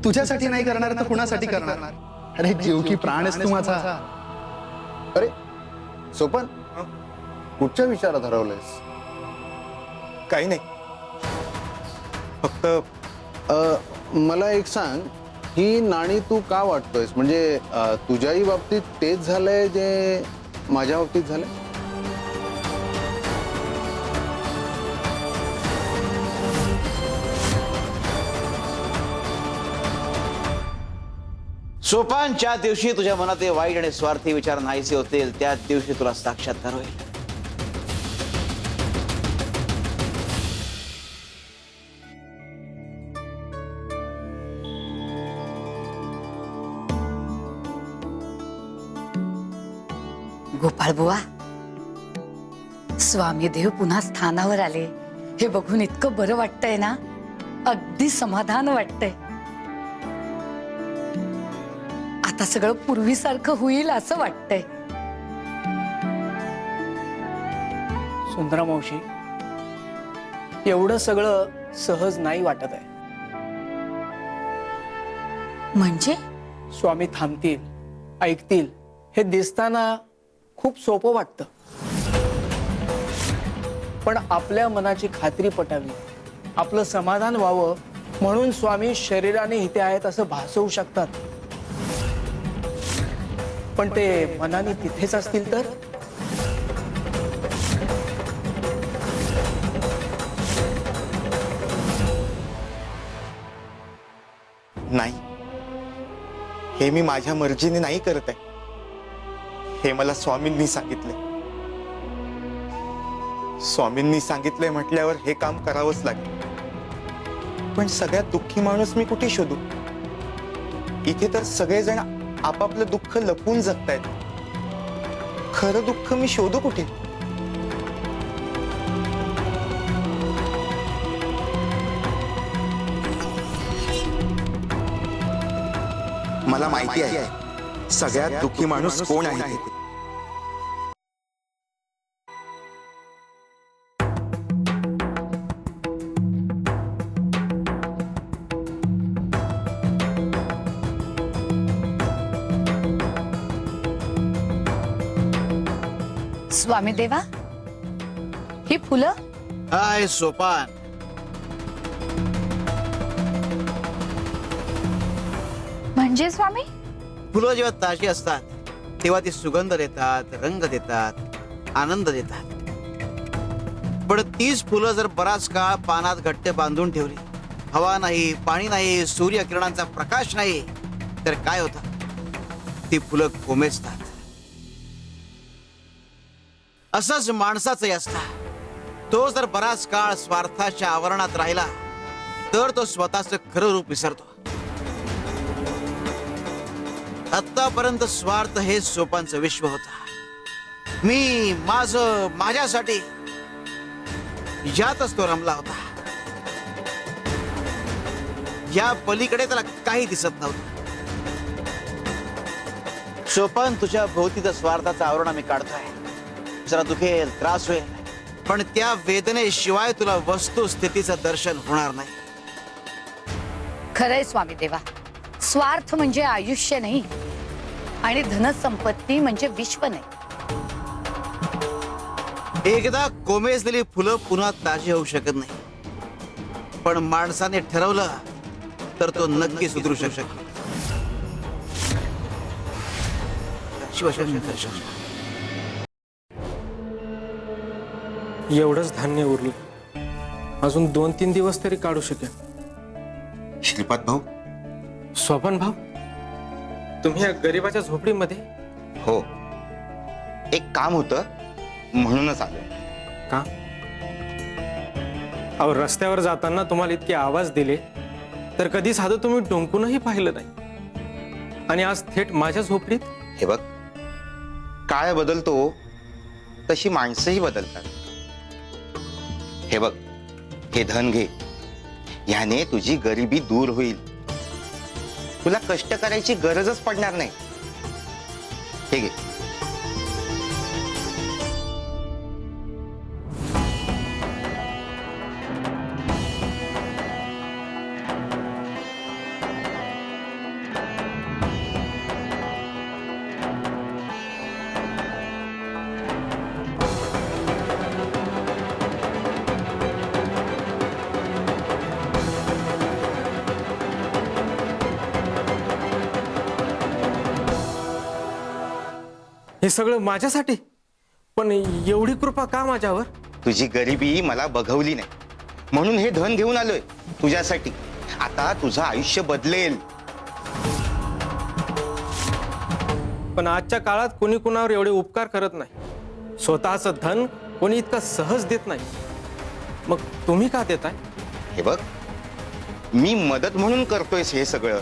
तुझ्यासाठी नाही करणार तर कुणासाठी करणार? अरे जीव की प्राण आहेस तू माझा. अरे सोपन, कुठच्या विचारात हरवलंयस? काही नाही, फक्त मला एक सांग, ही नाणी तू का वाटतोयस? म्हणजे तुझ्याही बाबतीत तेच झालंय जे माझ्या बाबतीत झालंय? सोपानच्या दिवशी तुझ्या मनात वाईट आणि स्वार्थी विचार नाहीसे होतील, त्या दिवशी तुला साक्षात्कार होईल. गोपाळ बुवा, स्वामी देव पुन्हा स्थानावर आले हे बघून इतकं बरं वाटतंय ना, अगदी समाधान वाटतंय. आता सगळं पूर्वीसारखं होईल असं वाटतंय. सुंदरा मावशी, एवढं सगळं सहज नाही वाटत आहे. म्हणजे स्वामी थांबतील, ऐकतील हे दिसताना खूप सोपं वाटतं, पण आपल्या मनाची खात्री पटावी, आपलं समाधान व्हावं म्हणून स्वामी शरीराने इथे आहेत असं भासवू शकतात. पण ते मनाने तिथेच असतील तर? नाही, हे मी माझ्या मर्जीने नाही करत आहे. हे मला स्वामींनी सांगितले. स्वामींनी सांगितले म्हटल्यावर हे काम करावंच लागेल. पण सगळ्यात दुःखी माणूस मी कुठे शोधू? इथे तर सगळेजण आपापलं दुःख लपवून जगतायत. खरं दुःख मी शोधू कुठे? मला माहिती आहे सगळ्यात दुःखी माणूस कोण आहे ते. स्वामी देवा, ही फुलं? हाय सोपान, म्हणजे स्वामी? फुलं जेव्हा ताजी असतात तेव्हा ती सुगंध देतात, रंग देतात, आनंद देतात. पण तीच फुलं जर बराच काळ पानात घट्ट बांधून ठेवली, हवा नाही, पाणी नाही, सूर्यकिरणांचा प्रकाश नाही, तर काय होतं? ती फुलं कोमेजतात. असंच माणसाचंही असतं. तो जर बराच काळ स्वार्थाच्या आवरणात राहिला तर तो स्वतःचं खरं रूप विसरतो. आतापर्यंत स्वार्थ हे सोपानचं विश्व होता. मी, माझं, माझ्यासाठी, यातच तो रमला होता. या पलीकडे त्याला काही दिसत नव्हतं. सोपान, तुझ्या भोवतीचं स्वार्थाचं आवरण मी काढतोय. जरा दुखेल, त्रास होईल, पण त्या वेदनेशिवाय तुला वस्तुस्थितीचं दर्शन होणार नाही. खरंय स्वामी देवा, स्वार्थ म्हणजे आयुष्य नाही आणि धनसंपत्ती म्हणजे विश्व नाही. एकदा कोमेजलेली फुलं पुन्हा ताजी होऊ शकत नाही, पण माणसाने ठरवलं तर तो नक्की सुधरू शकतो. एवढंच धान्य उरलं, अजून 2-3 दिवस तरी काढू शकेल. श्रीपाद भाऊ. स्वपन भाऊ, तुम्ही या गरिबाच्या झोपडीमध्ये? हो, एक काम होतं म्हणूनच आलो. का? अहो, रस्त्यावर जाताना तुम्हाला इतके आवाज दिले तर कधी साधं तुम्ही डोंकूनही पाहिलं नाही, आणि आज थेट माझ्या झोपडीत? हे बघ, काळ बदलतो तशी माणसंही बदलतात. हे बघ, हे धन घे, याने तुझी गरिबी दूर होईल. तुला कष्ट करायची गरजच पडणार नाही. हे घे. हे सगळं माझ्यासाठी? पण एवढी कृपा का माझ्यावर? तुझी गरिबी मला बघवली नाही म्हणून हे धन घेऊन आलोय तुझ्यासाठी. आता तुझं आयुष्य बदलेल. पण आजच्या काळात कोणी कुणावर एवढे उपकार करत नाही. स्वतःचं धन कोणी इतकं सहज देत नाही. मग तुम्ही का देताय? हे बघ, मी मदत म्हणून करतोयस हे सगळं.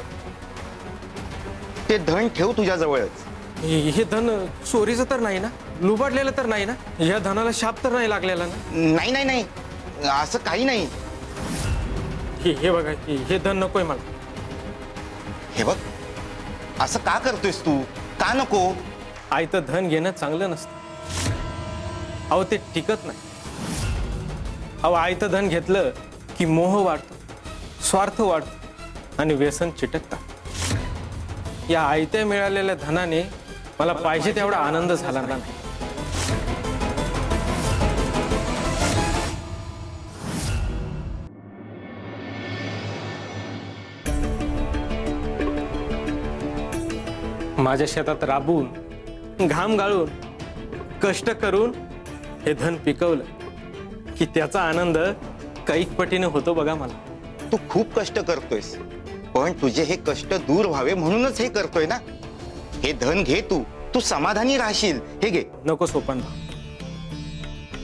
ते धन ठेव तुझ्याजवळच. हे धन चोरीचं तर नाही ना? लुबाडलेलं तर नाही ना? या धनाला शाप तर नाही लागलेला ना? नाही नाही नाही, असं काही नाही. हे बघा, हे धन नकोय मला. हे बघ, असं का करतोयस तू? का नको? आयतं धन घेणं चांगलं नसतं. अहो ते टिकत नाही. अहो आयतं धन घेतलं की मोह वाढतो, स्वार्थ वाढतो आणि व्यसन चिटकतात. या आयत्या मिळालेल्या धनाने मला पाहिजे तेवढा आनंद झाला नाही. माझ्या शेतात राबून, घाम गाळून, कष्ट करून हे धन पिकवलं की त्याचा आनंद कैक पटीने होतो बघा मला. तू खूप कष्ट करतोयस, पण तुझे हे कष्ट दूर व्हावे म्हणूनच हे करतोय ना. हे धन घे, तू समाधानी राहशील. हे घे. नको सोपन भाऊ.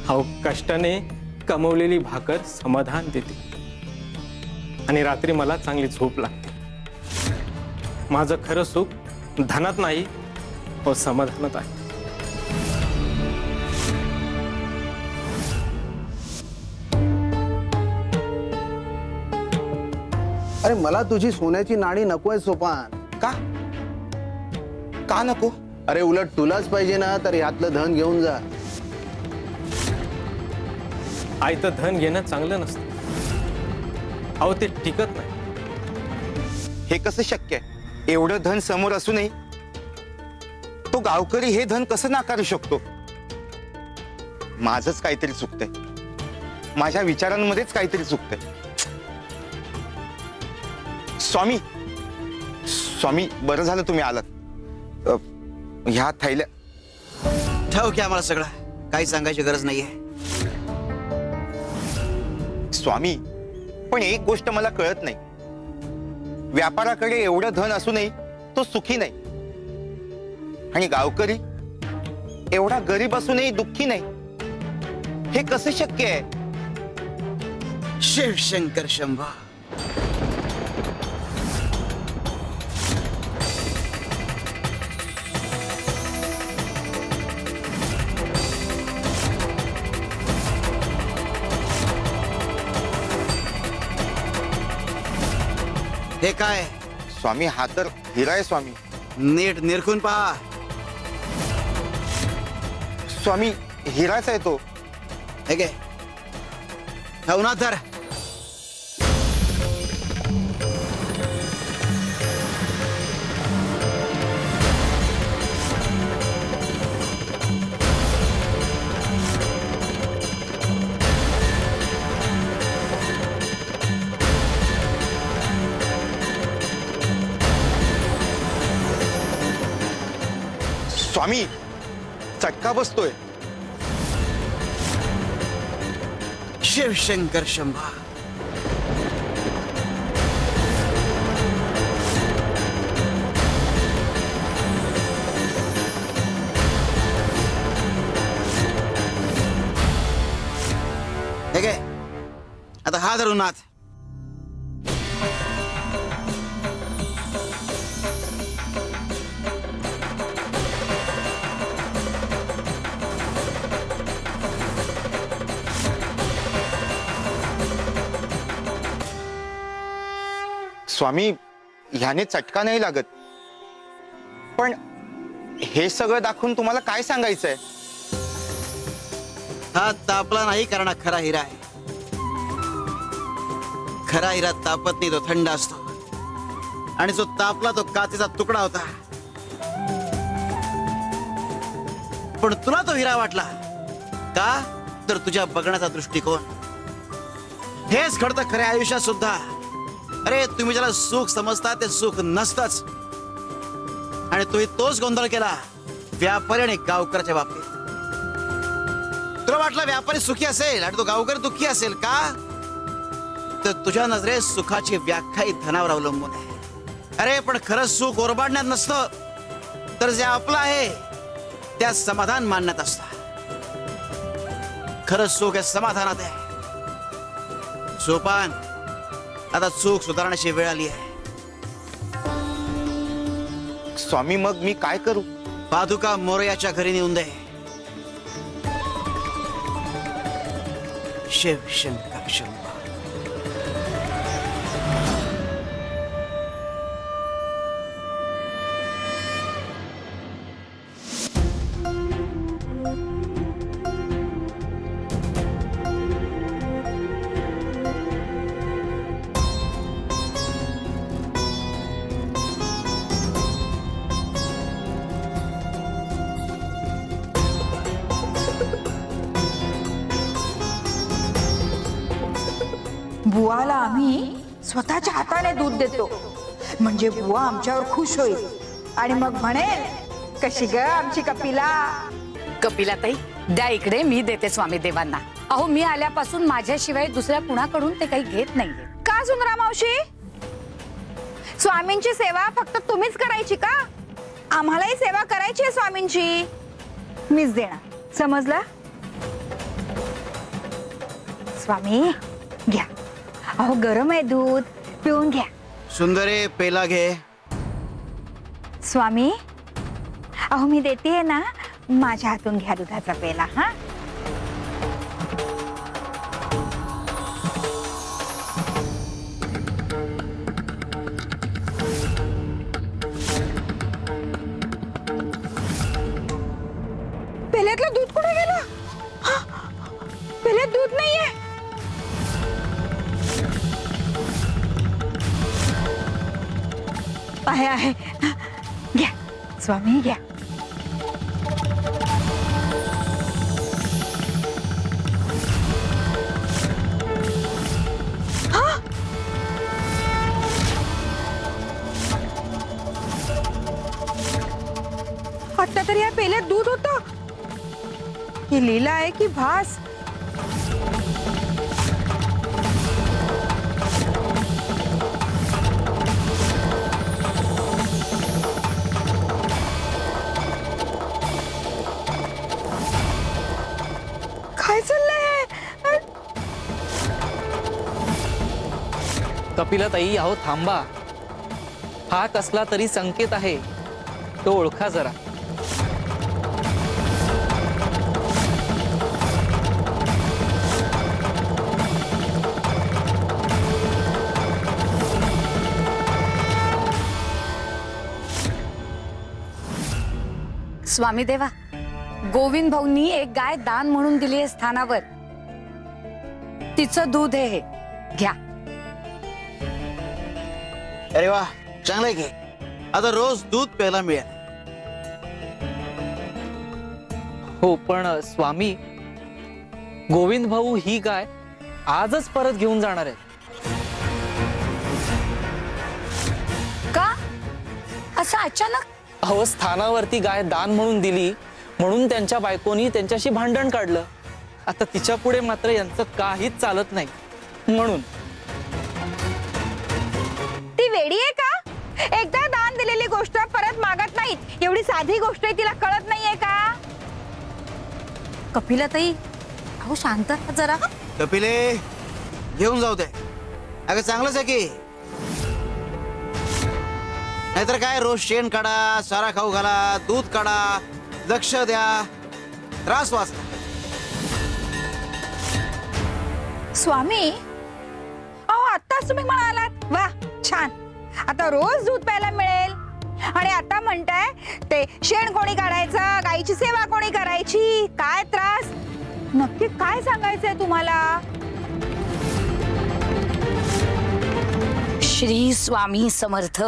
अहो कष्टाने कमवलेली भाकर समाधान देते आणि रात्री मला चांगली झोप लागते. माझं खरं सुख धनात नाही, हो समाधानात आहे. अरे मला तुझी सोन्याची नाणी नकोय सोपान. का? का नको? अरे उलट तुलाच पाहिजे ना, तर यातलं धन घेऊन जा. आयतं धन घेणं चांगलं नसतं. अहो ते टिकत नाही. हे कसं शक्य आहे? एवढं धन समोर असूनही तो गावकरी हे धन कसं नाकारू शकतो? माझंच काहीतरी चुकतंय. माझ्या विचारांमध्येच काहीतरी चुकतंय. स्वामी, स्वामी, बरं झालं तुम्ही आलात. ह्या थैल्या. ठाऊक आहे आम्हाला सगळं, काही सांगायची गरज नाहीये. स्वामी, पण एक गोष्ट मला कळत नाही. व्यापाराकडे एवढं धन असूनही तो सुखी नाही आणि गावकरी एवढा गरीब असूनही दुःखी नाही. हे कसं शक्य आहे? शिवशंकर शंभा. हे काय? स्वामी, हा तर हिरा आहे स्वामी. नीट निरखून पहा. स्वामी, हिराच आहे तो. हे घे, ठेवणार तर. स्वामी, चटका बसतोय. शिवशंकर शंभा. हे घे, आता हा धरून नाथ. स्वामी, ह्याने चटका नाही लागत. पण हे सगळं दाखवून तुम्हाला काय सांगायचंय? हा तापला नाही कारण हा खरा हिरा आहे. खरा हिरा तापत नाही, तो थंड असतो. आणि जो तापला तो काचेचा तुकडा होता. पण तुला तो हिरा वाटला का? तर तुझ्या बघण्याचा दृष्टिकोन. हेच घडतं खऱ्या आयुष्यात सुद्धा. अरे तुम्ही ज्याला सुख समजता ते सुख नसतंच. आणि तुम्ही तोच गोंधळ केला व्यापारी आणि गावकऱ्याच्या बाबतीत. तुला वाटलं व्यापारी सुखी असेल आणि तो गावकरी दुःखी असेल का? तर तुझ्या नजरेत सुखाची व्याख्या ही धनावर अवलंबून आहे. अरे पण खरंच सुख ओरबाडण्यात नसतं, तर जे आपलं आहे त्या समाधान मानण्यात असतं. खरंच सुख हे समाधानात आहे. सोपान, आता चूक सुधारण्याची वेळ आली आहे. स्वामी मग मी काय करू? पादुका मोरयाच्या घरी नेऊन दे. शिव शंकर शंभो. बुवाला आम्ही स्वतःच्या हाताने दूध देतो, म्हणजे बुवा आमच्यावर खुश होईल आणि मग म्हणेल, कशी ग आमची कपिला. कपिलाताई द्या इकडे, मी देते स्वामी देवांना. अहो मी आल्यापासून माझ्याशिवाय दुसऱ्या कुणाकडून ते काही घेत नाहीये. का सुंदरा मावशी, स्वामींची सेवा फक्त तुम्हीच करायची का? आम्हालाही सेवा करायची आहे स्वामींची. मीच देणार, समजला? स्वामी घ्या, अहो गरम आहे दूध, पिऊन घ्या. सुंदरे पेला घे. स्वामी अहो मी देते ना, माझ्या हातून घ्या दुधाचा पेला. हा पेल्यातलं दूध कुठे गेलं? हा, पेल्यात दूध नाहीये. आहे आहे, घ्या स्वामी घ्या. आता तरी या पेल्यात दूध होतं. ही लीला आहे की भास? काय चाललंय? कपिलाताई अहो थांबा. हा कसला तरी संकेत आहे, तो ओळखा जरा. स्वामी देवा, गोविंद भाऊंनी एक गाय दान म्हणून दिली आहे स्थानावर. तिचं दूध आहे हे, घ्या. अरे वा, चांगलं आहे घे. आता रोज दूध प्यायला मिळेल. हो पण स्वामी, गोविंद भाऊ ही गाय आजच परत घेऊन जाणार आहेत. का असं अचानक? अहो स्थानावरती गाय दान म्हणून दिली म्हणून त्यांच्या बायकोनी त्यांच्याशी भांडण काढलं. आता तिच्या पुढे मात्र यांचं काहीच चालत नाही म्हणून. ती वेडी आहे का? एकदा दान दिलेली गोष्ट परत मागत नाहीत, एवढी साधी गोष्ट आहे, तिला कळत नाहीये का? कपिलाताई अहो शांत राहा जरा. कपिले घेऊन जाऊ दे. अगं चांगलंच आहे की. नाहीतर काय, रोज शेण काढा, चारा खाऊ घाला, दूध काढा, लक्ष द्या, त्रास वाचला. स्वामी अहो आत्ताच तुम्ही म्हणालात, वा छान, आता रोज दूध प्यायला मिळेल. आणि आता म्हणताय ते शेण कोणी काढायचं, गाईची सेवा कोणी करायची, काय त्रास? नक्की काय सांगायचंय तुम्हाला? श्री स्वामी समर्थ.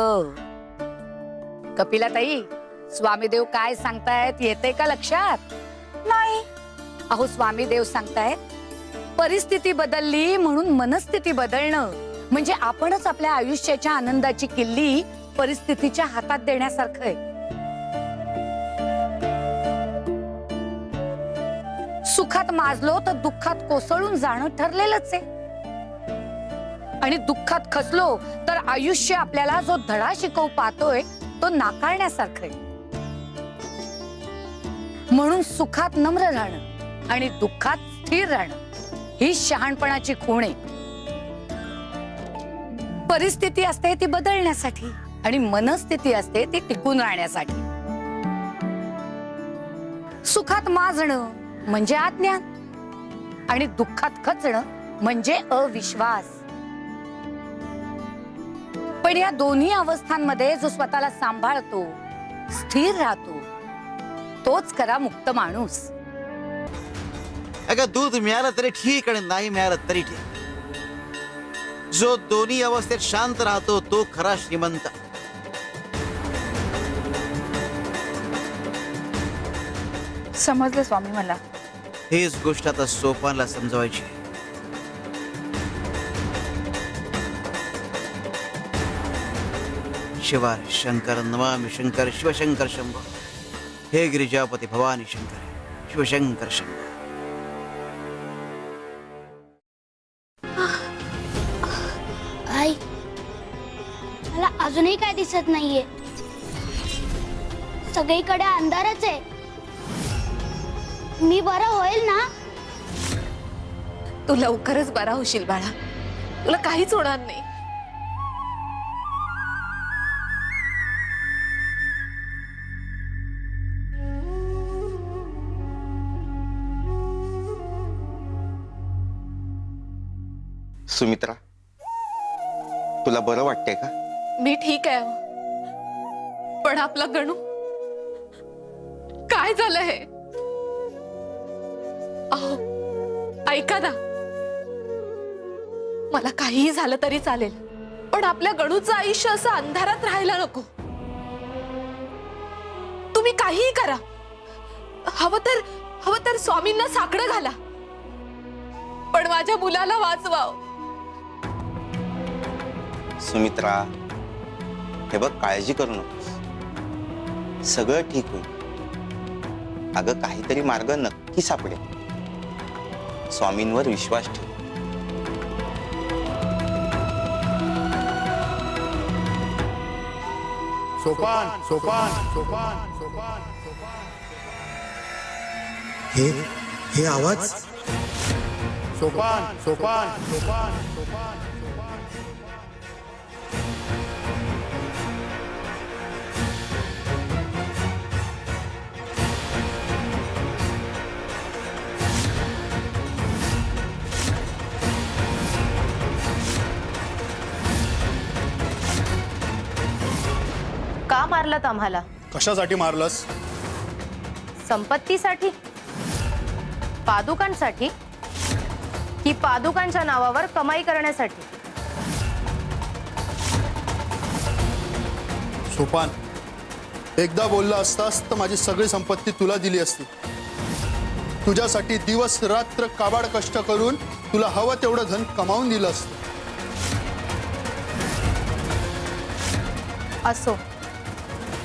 कपिलाताई, स्वामीदेव काय सांगतायत येते का लक्षात? नाही. अहो स्वामीदेव सांगतायत, परिस्थिती बदलली म्हणून मनस्थिती बदलणं म्हणजे आपणच आपल्या आयुष्याच्या आनंदाची किल्ली परिस्थितीच्या हातात देण्यासारखं आहे. सुखात माजलो तर दुःखात कोसळून जाणं ठरलेलंच आहे. आणि दुःखात खचलो तर आयुष्य आपल्याला जो धडा शिकवू पाहतोय तो नाकारण्यासारखं आहे. म्हणून सुखात नम्र राहणं आणि दुःखात स्थिर राहणं ही शहाणपणाची खूण आहे. परिस्थिती असते ती बदलण्यासाठी आणि मनस्थिती असते ती टिकून राहण्यासाठी. सुखात माजणं म्हणजे अज्ञान आणि दुःखात खचणं म्हणजे अविश्वास. पण या दोन्ही अवस्थांमध्ये जो स्वतःला सांभाळतो, स्थिर राहतो, तोच खरा मुक्त माणूस. अगं दूध मिळालं तरी ठीक आणि नाही मिळालं तरी ठीक. जो दोन्ही अवस्थेत शांत राहतो तो खरा श्रीमंत. समजलं स्वामी मला. हीच गोष्ट आता सोपानला समजवायची. शिवाय शंकर नमामि शंकर शिवशंकर शंभो. हे गिरिजापती भवानी शंकर शिवशंकर शंभो. आई, मला अजूनही काय दिसत नाहीये. सगळीकडे अंधारच आहे. मी बरं होईल ना? तू लवकरच बरा होशील बाळा. तुला काहीच होणार नाही. सुमित्रा, तुला बरं वाटतंय का? मी ठीक आहे. पण आपला गणू काय झालं हे? अहो ऐका ना, मला काहीही झालं तरी चालेल, पण आपल्या गणूचं आयुष्य असं अंधारात राहायला नको. तुम्ही काहीही करा. हवं तर स्वामींना साकडं घाला, पण माझ्या मुलाला वाचवाव. सुमित्रा, हे बघ, काळजी करू नकोस. सगळं ठीक होईल. अगं काहीतरी मार्ग नक्की सापडेल. स्वामींवर विश्वास ठेव. सोपान सोपान सोपान सोपान सोपान. हे आवाज सोपान सोपान सोपान सोपान. का मारलात आम्हाला? कशासाठी मारलंस? संपत्तीसाठी? पादुकांसाठी? की पादुकांच्या नावावर कमाई करण्यासाठी? सोपान, एकदा बोलला असतास तर माझी सगळी संपत्ती तुला दिली असती. तुझ्यासाठी दिवस रात्र काबाड कष्ट करून तुला हवं तेवढं धन कमावून दिलं असतं. असो,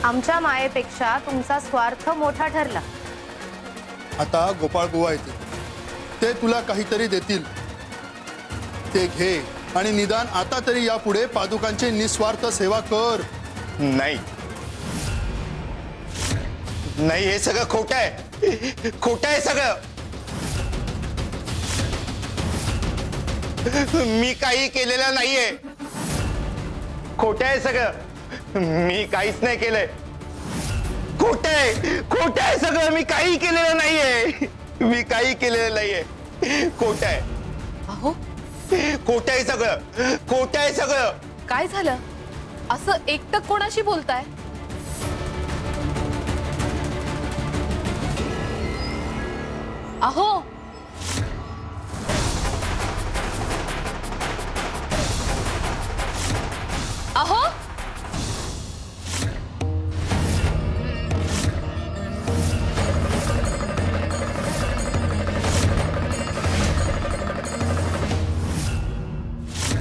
आमच्या मायेपेक्षा तुमचा स्वार्थ मोठा ठरला. आता गोपाळ बुवा येतील, ते तुला काहीतरी देतील. ते घे आणि निदान आता तरी यापुढे पादुकांची निस्वार्थ सेवा कर. नाही नाही, हे सगळं खोटं आहे. खोटं आहे सगळं. मी काही केलेलं नाहीये. खोटं आहे सगळं. मी काहीच नाही केलंय. खोटं आहे सगळं. मी काही केलेलं नाहीये. मी काही केलेलं नाहीये. खोटं आहे. अहो, खोटं आहे सगळं. खोटं आहे सगळं. काय झालं? असं एकटक कोणाशी बोलताय? अहो,